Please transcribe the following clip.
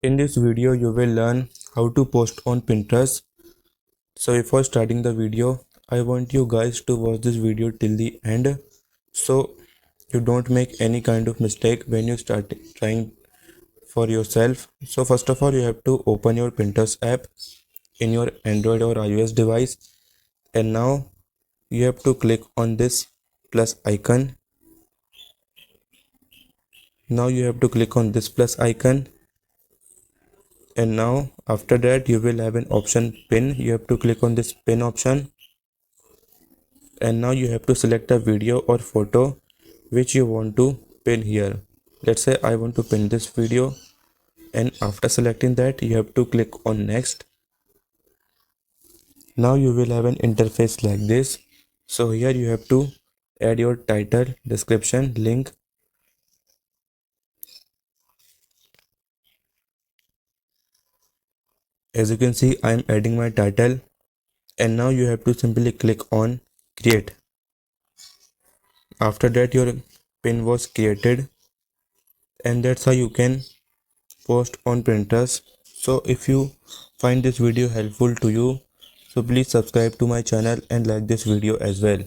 In this video, you will learn how to post on Pinterest. So before starting the video, I want you guys to watch this video till the end so you don't make any kind of mistake when you start trying for yourself. So first of all, you have to open your Pinterest app in your Android or iOS device, and now you have to click on this plus icon. Now you have to click on this plus icon, and now after that you will have an option pin. You have to click on this pin option, and now you have to select a video or photo which you want to pin here. Let's say I want to pin this video, and after selecting that you have to click on next. Now you will have an interface like this. So here you have to add your title, description, link. As you can see, I am adding my title, and now you have to simply click on create. After that your pin was created, and that's how you can post on Pinterest. So if you find this video helpful to you, so please subscribe to my channel and like this video as well.